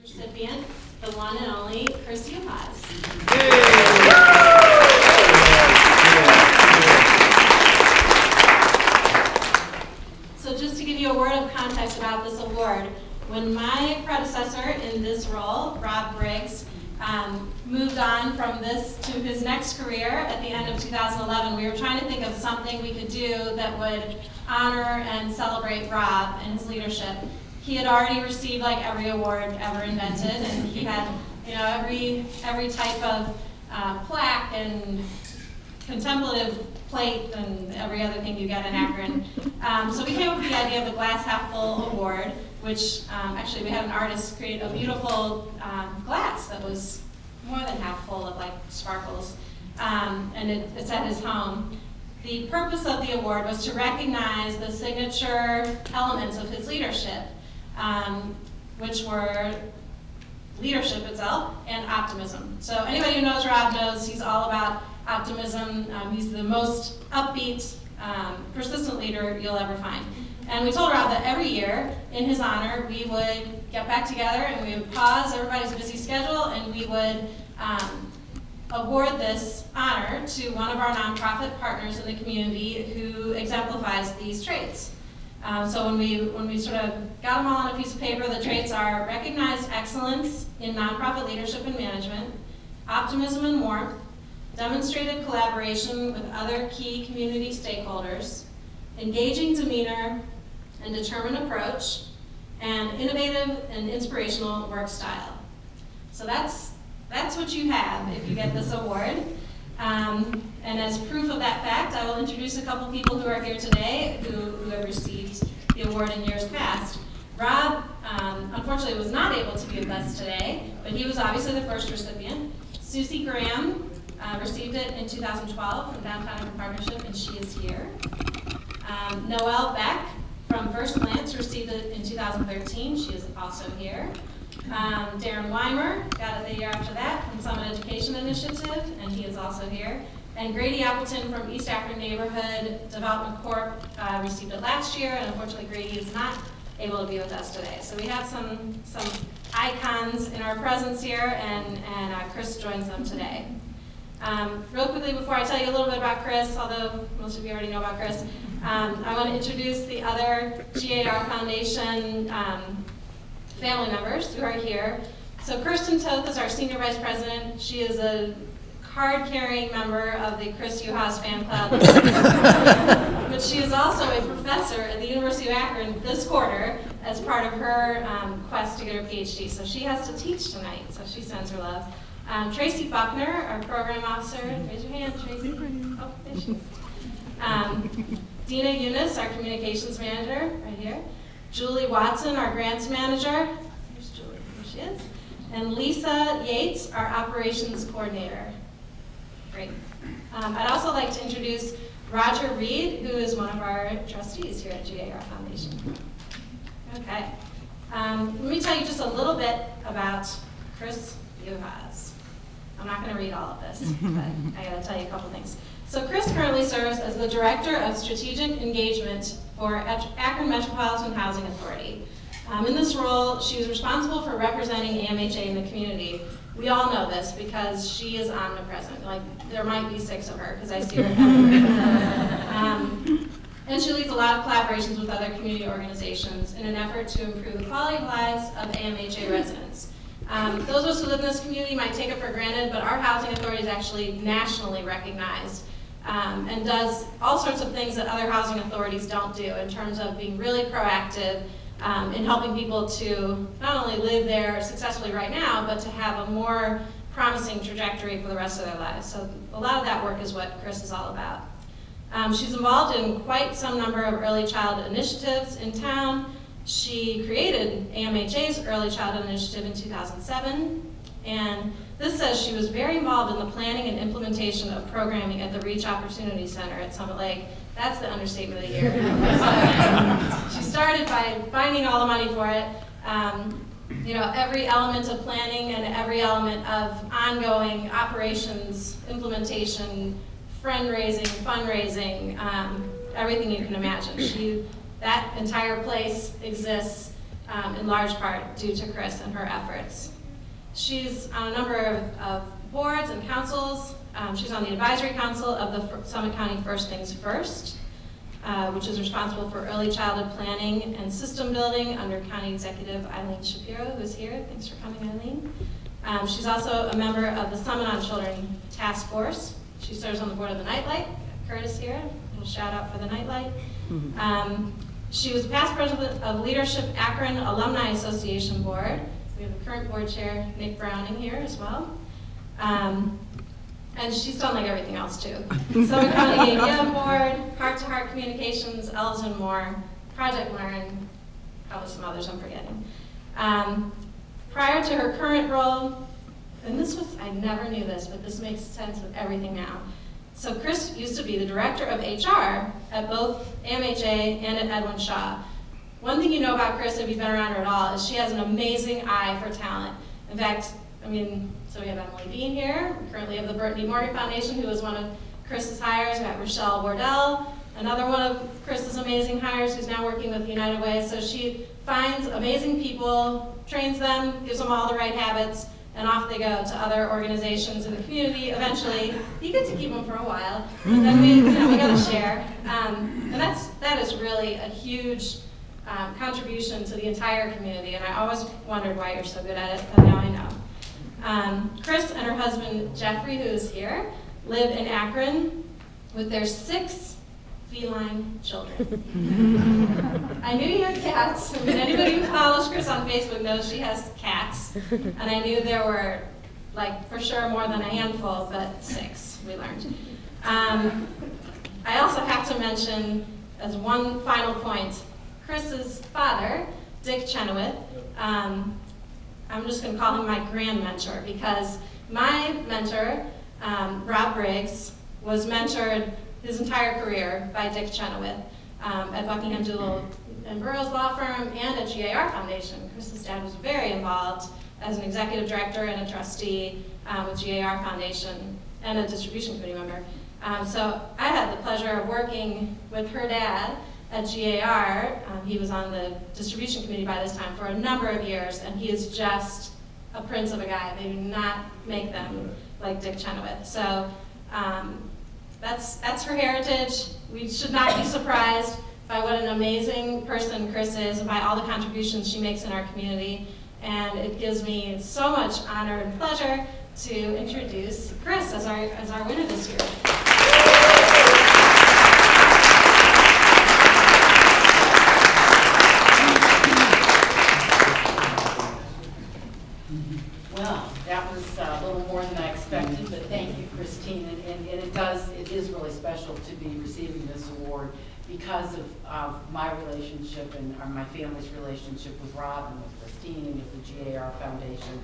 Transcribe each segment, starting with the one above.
recipient, the one and only Chris Yuhasz. So just to give you a word of context about this award, when my predecessor in this role, Rob Briggs, moved on from this to his next career at the end of 2011, we were trying to think of something we could do that would honor and celebrate Rob and his leadership. He had already received like every award ever invented, and he had every type of plaque and contemplative plate and every other thing you get in Akron. So we came up with the idea of the Glass Half Full Award, which actually we had an artist create a beautiful glass that was more than half full of like sparkles, and it's at his home. The purpose of the award was to recognize the signature elements of his leadership, which were leadership itself and optimism. So anybody who knows Rob knows he's all about optimism. He's the most upbeat, persistent leader you'll ever find. And we told Rob that every year, in his honor, we would get back together and we would pause everybody's busy schedule and we would award this honor to one of our nonprofit partners in the community who exemplifies these traits. So when we sort of got them all on a piece of paper, the traits are recognized excellence in nonprofit leadership and management, optimism and warmth, demonstrated collaboration with other key community stakeholders, engaging demeanor and determined approach, and innovative and inspirational work style. So that's what you have if you get this award. And as proof of that fact, I will introduce a couple people who are here today who have received the award in years past. Rob, unfortunately, was not able to be with us today, but he was obviously the first recipient. Susie Graham received it in 2012 from Downtown Urban Partnership, and she is here. Noelle Beck from First Glance received it in 2013. She is also here. Darren Weimer got it the year after that from Summit Education Initiative, and he is also here. And Grady Appleton from East Akron Neighborhood Development Corp received it last year, and unfortunately Grady is not able to be with us today. So we have some icons in our presence here, and Chris joins them today. Real quickly before I tell you a little bit about Chris, although most of you already know about Chris, I want to introduce the other GAR Foundation family members who are here. So Kirsten Toth is our Senior Vice President. She is a card-carrying member of the Chris Yuhasz fan club. But she is also a professor at the University of Akron this quarter as part of her quest to get her PhD. So she has to teach tonight, so she sends her love. Tracy Buckner, our program officer. Raise your hand, Tracy. Oh, there she is. Dina Eunice, our communications manager, right here. Julie Watson, our grants manager. Here's Julie, here she is. And Lisa Yates, our operations coordinator. Great. I'd also like to introduce Roger Reed, who is one of our trustees here at GAR Foundation. Okay. Let me tell you just a little bit about Chris Yuhasz. I'm not going to read all of this, but I got to tell you a couple things. So Chris currently serves as the Director of Strategic Engagement for Akron Metropolitan Housing Authority. In this role, she is responsible for representing AMHA in the community. We all know this because she is omnipresent. Like, there might be 6 of her because I see her everywhere. And she leads a lot of collaborations with other community organizations in an effort to improve the quality of lives of AMHA residents. Those of us who live in this community might take it for granted, but our housing authority is actually nationally recognized and does all sorts of things that other housing authorities don't do in terms of being really proactive in helping people to not only live there successfully right now, but to have a more promising trajectory for the rest of their lives. So a lot of that work is what Chris is all about. She's involved in quite some number of early childhood initiatives in town. She created AMHA's Early Childhood Initiative in 2007, and this says she was very involved in the planning and implementation of programming at the Reach Opportunity Center at Summit Lake. That's the understatement of the year. So, she started by finding all the money for it. Every element of planning and every element of ongoing operations, implementation, friend-raising, fundraising, everything you can imagine. That entire place exists in large part due to Chris and her efforts. She's on a number of boards and councils. She's on the advisory council of the Summit County First Things First, which is responsible for early childhood planning and system building under County Executive Eileen Shapiro, who is here. Thanks for coming, Eileen. She's also a member of the Summit on Children Task Force. She serves on the board of the Nightlight. Curtis here, a little shout out for the Nightlight. She was past president of Leadership Akron Alumni Association Board. We have the current board chair, Nick Browning, here as well. And she's done like everything else too. Summit County ADM Board, Heart-to-Heart Communications, Elves and More, Project Learn, probably some others I'm forgetting. Prior to her current role, and this was, I never knew this, but this makes sense with everything now. So Chris used to be the director of HR at both AMHA and at Edwin Shaw. One thing you know about Chris, if you've been around her at all, is she has an amazing eye for talent. In fact, I mean, so we have Emily Bean here. We currently have the Burt D. Morgan Foundation, who was one of Chris's hires. We got Rochelle Wardell, another one of Chris's amazing hires, who's now working with United Way. So she finds amazing people, trains them, gives them all the right habits, and off they go to other organizations in the community. Eventually, you get to keep them for a while, and then we got to share. And that is really a huge contribution to the entire community, and I always wondered why you're so good at it, but now I know. Chris and her husband, Jeffrey, who is here, live in Akron with their 6 feline children. I knew you had cats. I mean, anybody who follows Chris on Facebook knows she has cats. And I knew there were, like, for sure more than a handful, but 6, we learned. I also have to mention, as one final point, Chris's father, Dick Chenoweth, I'm just going to call him my grand mentor, because my mentor, Rob Briggs, was mentored his entire career by Dick Chenoweth at Buckingham Doolittle and Burroughs Law Firm and at GAR Foundation. Chris's dad was very involved as an executive director and a trustee with GAR Foundation and a distribution committee member. So I had the pleasure of working with her dad at GAR. He was on the distribution committee by this time for a number of years, and he is just a prince of a guy. They do not make them like Dick Chenoweth. So that's her heritage. We should not be surprised by what an amazing person Chris is and by all the contributions she makes in our community. And it gives me so much honor and pleasure to introduce Chris as our winner this year. Well, that was a little more than I expected, but thank you, Christine. And it is really special to be receiving this award because of my relationship and my family's relationship with Rob and with Christine and with the GAR Foundation.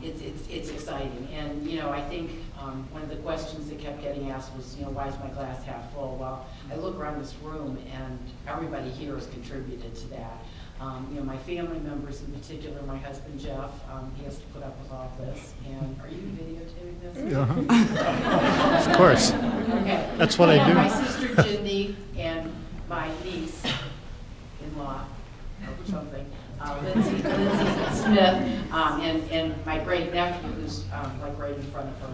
It's exciting. And, I think one of the questions that kept getting asked was, why is my glass half full? Well, I look around this room and everybody here has contributed to that. My family members in particular, my husband Jeff, he has to put up with all this. And are you videotaping this? Uh-huh. Of course. Okay. That's what I do. My sister Jindy and my niece-in-law, or something, Lindsay Smith, and my great nephew, who's like right in front of her.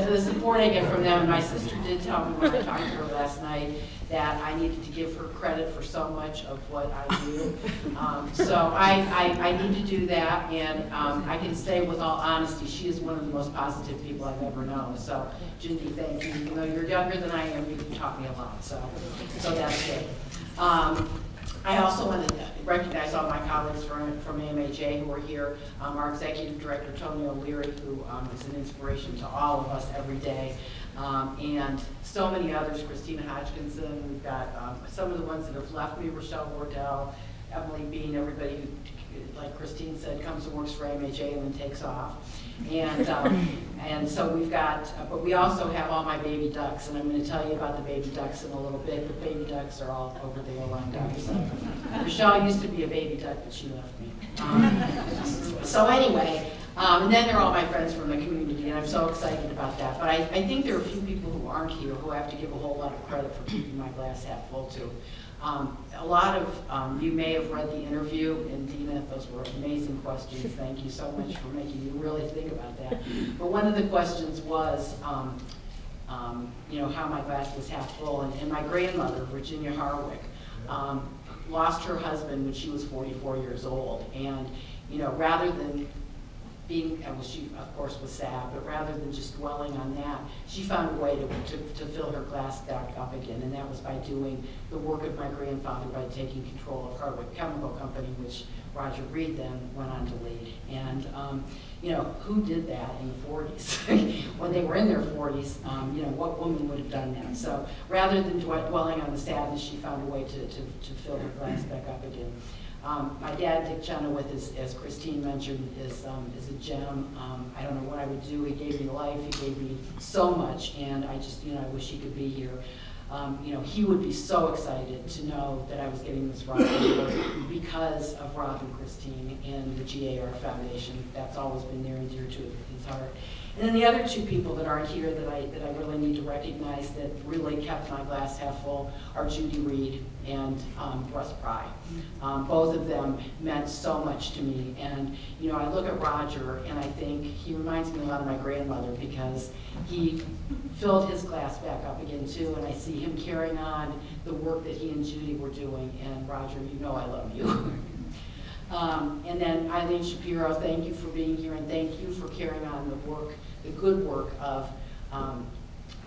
The support I get from them. And my sister did tell me when I talked to her last night that I needed to give her credit for so much of what I do. So I need to do that, and I can say with all honesty, she is one of the most positive people I've ever known. So, Jindy, thank you. Even though you're younger than I am, you taught me a lot. So that's good. I also want to recognize all my colleagues from AMHA who are here. Our executive director, Tony O'Leary, who is an inspiration to all of us every day. And so many others, Christina Hodgkinson, we've got some of the ones that have left me, Rochelle Wardell, Emily Bean, everybody who, like Christine said, comes and works for AMHA and then takes off. And so we've got, but we also have all my baby ducks, and I'm going to tell you about the baby ducks in a little bit. The baby ducks are all over there lined up. So Rochelle used to be a baby duck, but she left me. So anyway, And then there are all my friends from the community, and I'm so excited about that. But I think there are a few people who aren't here who I have to give a whole lot of credit for keeping my glass half full too. A lot of you may have read the interview, and Dina, those were amazing questions. Thank you so much for making me really think about that. But one of the questions was, you know, how my glass was half full. And my grandmother, Virginia Harwick, lost her husband when she was 44 years old. And, you know, rather than being, well, she of course was sad, but rather than just dwelling on that, she found a way to fill her glass back up again, and that was by doing the work of my grandfather by taking control of Harwick Chemical Company, which Roger Reed then went on to lead. And you know, who did that in the 40s? When they were in their 40s, you know, what woman would have done that? So rather than dwelling on the sadness, she found a way to fill her glass back up again. My dad, Dick Chenoweth, as Christine mentioned, is a gem. I don't know what I would do. He gave me life. He gave me so much, and I just, you know, I wish he could be here. You know, he would be so excited to know that I was getting this right because of Rob and Christine and the GAR Foundation. That's always been near and dear to his heart. And then the other two people that aren't here that I really need to recognize that really kept my glass half full are Judy Reed and Russ Pry. Both of them meant so much to me. And you know, I look at Roger and I think he reminds me a lot of my grandmother because he filled his glass back up again too, and I see him carrying on the work that he and Judy were doing. And Roger, you know I love you. And then Eileen Shapiro, thank you for being here, and thank you for carrying on the work, the good work of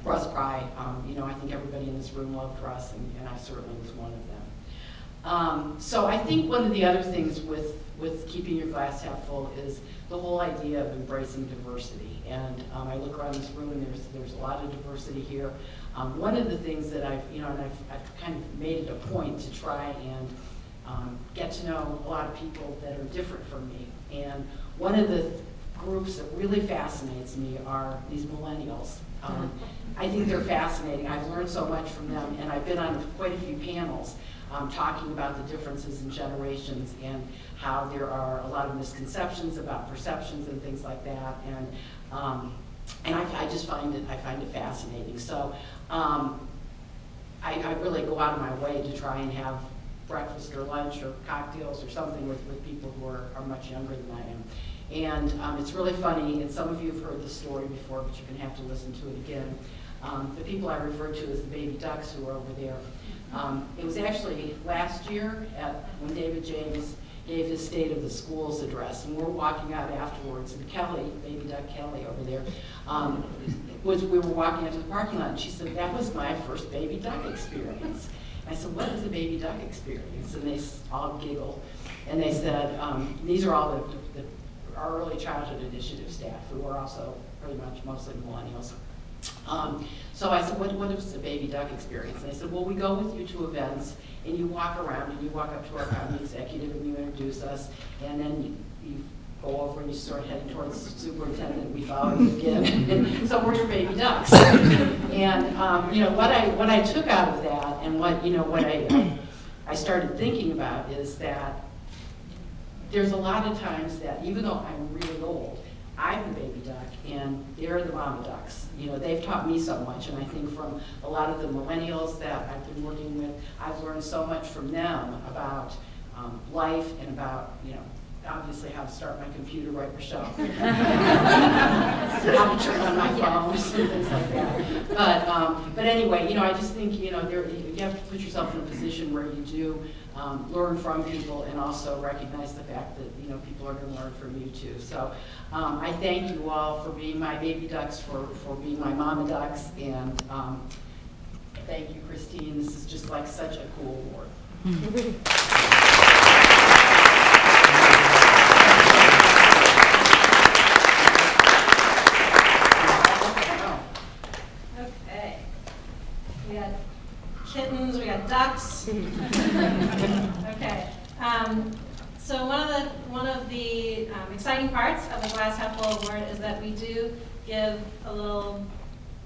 Russ Pry. You know, I think everybody in this room loved Russ, and I certainly was one of them. So I think one of the other things with keeping your glass half full is the whole idea of embracing diversity. And I look around this room, and there's a lot of diversity here. One of the things that I've kind of made it a point to try and get to know a lot of people that are different from me. And one of the groups that really fascinates me are these millennials. I think they're fascinating. I've learned so much from them, and I've been on quite a few panels talking about the differences in generations and how there are a lot of misconceptions about perceptions and things like that. And I just find it fascinating. So I really go out of my way to try and have breakfast or lunch or cocktails or something with people who are much younger than I am. And it's really funny, and some of you have heard the story before, but you're going to have to listen to it again. The people I refer to as the baby ducks who are over there. It was actually last year when David James gave his State of the Schools address, and we're walking out afterwards, and Kelly, baby duck Kelly over there, we were walking out to the parking lot, and she said, "That was my first baby duck experience." I said, "What is a baby duck experience?" And they all giggled. And they said, these are all our early childhood initiative staff, who are also pretty much mostly millennials. So I said, what is the baby duck experience? And they said, well, we go with you to events, and you walk around, and you walk up to our county executive, and you introduce us, and then you go over and you start heading towards the superintendent, we follow you again. So we're your baby ducks. And you know, what I took out of that, and what I started thinking about is that there's a lot of times that even though I'm really old, I'm the baby duck and they're the mama ducks. You know, they've taught me so much, and I think from a lot of the millennials that I've been working with, I've learned so much from them about life and about, you know, obviously how to start my computer, right, Michelle? How to turn on my phone, and things like that. But anyway, you know, I just think, you know, you have to put yourself in a position where you do learn from people, and also recognize the fact that, you know, people are going to learn from you too. So I thank you all for being my baby ducks, for being my mama ducks, and thank you, Christine. This is just like such a cool award. We got kittens, we got ducks. Okay. So one of the exciting parts of the Glass Half Full Award is that we do give a little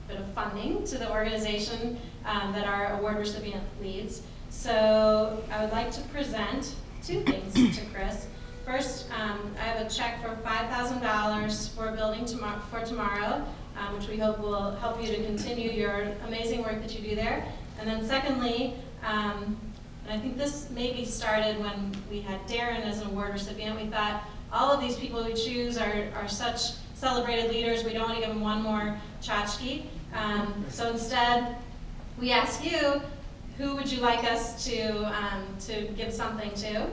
bit of funding to the organization that our award recipient leads. So I would like to present two things to Chris. first, I have a check for $5,000 for building for tomorrow, which we hope will help you to continue your amazing work that you do there. And then secondly, and I think this maybe started when we had Darren as an award recipient. We thought all of these people we choose are such celebrated leaders, we don't want to give them one more tchotchke. So instead, we asked you, who would you like us to give something to?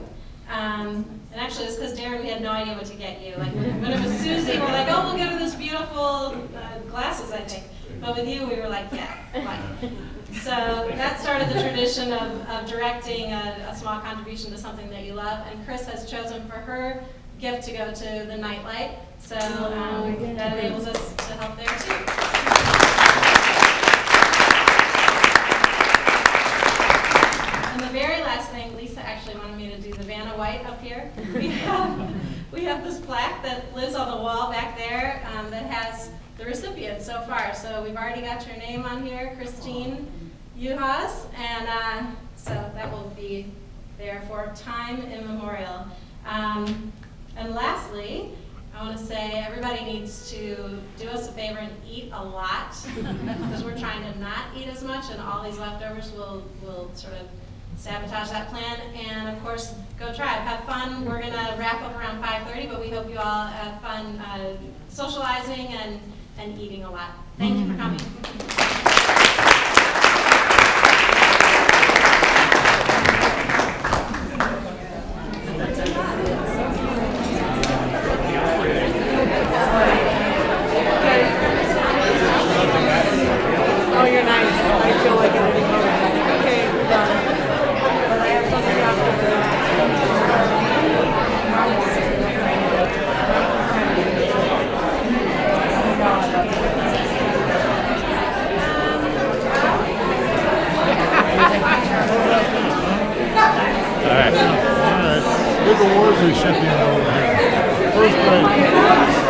And actually, it's because Darren, we had no idea what to get you. Like when it was Susie, we're like, oh, we'll get her this beautiful glasses, I think. But with you, we were like, yeah, why? So that started the tradition of directing a small contribution to something that you love. And Chris has chosen for her gift to go to the nightlight. So that enables us to help there too. And the very last thing, Lisa actually wanted me to do the Vanna White up here. We have this plaque that lives on the wall back there that has the recipients so far. So we've already got your name on here, Christine Yuhasz, and so that will be there for time immemorial. And lastly, I want to say everybody needs to do us a favor and eat a lot because we're trying to not eat as much, and all these leftovers will sort of sabotage that plan. And of course, go Tribe, have fun. We're going to wrap up around 5:30, but we hope you all have fun socializing and eating a lot. Thank you for coming. Oh, you're nice. I feel like it. Okay, we're done. But I have something after that. All right. Big award recipient over here. First grade.